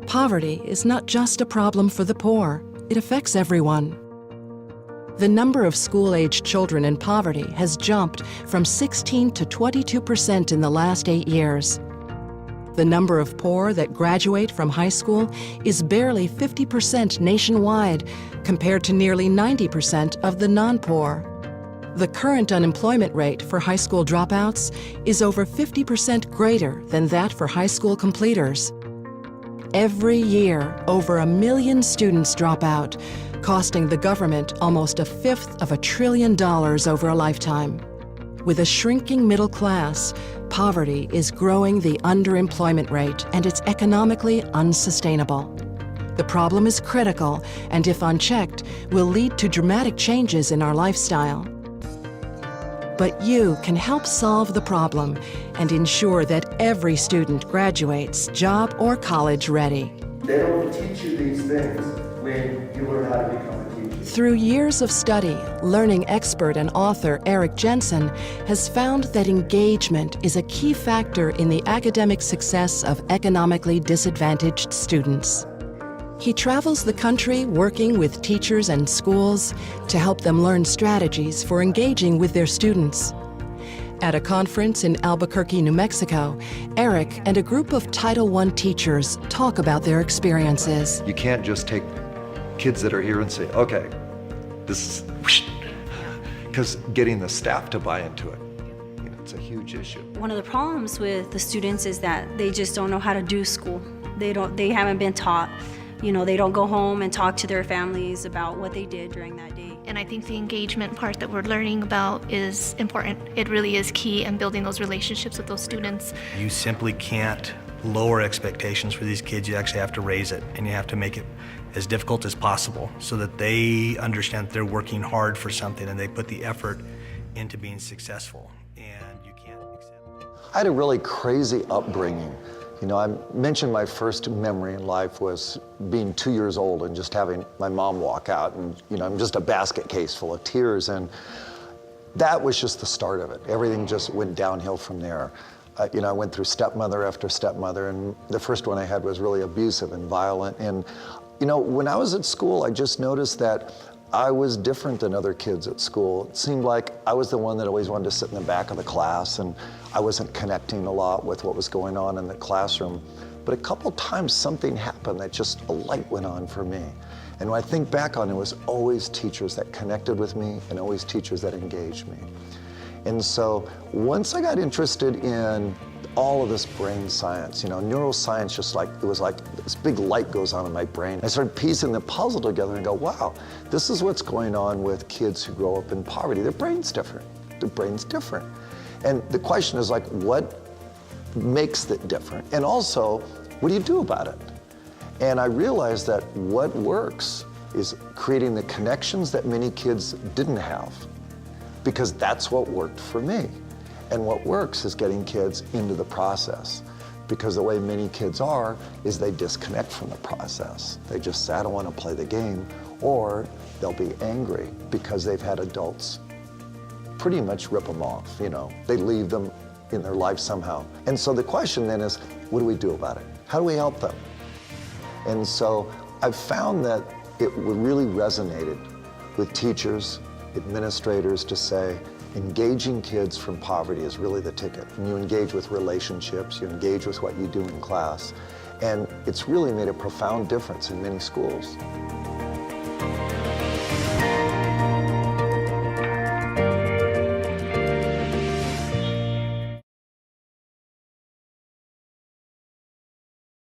Poverty is not just a problem for the poor, it affects everyone. The number of school-aged children in poverty has jumped from 16 to 22% in the last 8 years. The number of poor that graduate from high school is barely 50% nationwide, compared to nearly 90% of the non-poor. The current unemployment rate for high school dropouts is over 50% greater than that for high school completers. Every year, over 1 million students drop out, costing the government almost $1/5 of $1 trillion over a lifetime. With a shrinking middle class, poverty is growing the underemployment rate, and it's economically unsustainable. The problem is critical, and if unchecked, will lead to dramatic changes in our lifestyle. But you can help solve the problem and ensure that every student graduates job or college ready. They don't teach you these things when you learn how to become a teacher. Through years of study, learning expert and author Eric Jensen has found that engagement is a key factor in the academic success of economically disadvantaged students. He travels the country working with teachers and schools to help them learn strategies for engaging with their students. At a conference in Albuquerque, New Mexico, Eric and a group of Title I teachers talk about their experiences. You can't just take kids that are here and say, okay, this is, because getting the staff to buy into it, it's a huge issue. One of the problems with the students is that they just don't know how to do school. They haven't been taught. They don't go home and talk to their families about what they did during that day. And I think the engagement part that we're learning about is important. It really is key in building those relationships with those students. You simply can't lower expectations for these kids. You actually have to raise it, and you have to make it as difficult as possible so that they understand that they're working hard for something and they put the effort into being successful. And you can't accept it. I had a really crazy upbringing. I mentioned my first memory in life was being 2 years old and just having my mom walk out, and I'm just a basket case full of tears, and that was just the start of it. Everything just went downhill from there. I went through stepmother after stepmother, and the first one I had was really abusive and violent. And when I was at school, I just noticed that I was different than other kids at school. It seemed like I was the one that always wanted to sit in the back of the class, and I wasn't connecting a lot with what was going on in the classroom. But a couple times something happened that just a light went on for me. And when I think back on it, it was always teachers that connected with me and always teachers that engaged me. And so once I got interested in all of this brain science, neuroscience, it was like this big light goes on in my brain. I started piecing the puzzle together and go, wow, this is what's going on with kids who grow up in poverty. Their brain's different. Their brain's different. And the question is what makes it different? And also, what do you do about it? And I realized that what works is creating the connections that many kids didn't have, because that's what worked for me. And what works is getting kids into the process, because the way many kids are is they disconnect from the process. They just say, I don't want to play the game, or they'll be angry because they've had adults pretty much rip them off. They leave them in their life somehow. And so the question then is, what do we do about it? How do we help them? And so I've found that it really resonated with teachers, administrators to say, engaging kids from poverty is really the ticket. And you engage with relationships, you engage with what you do in class, and it's really made a profound difference in many schools.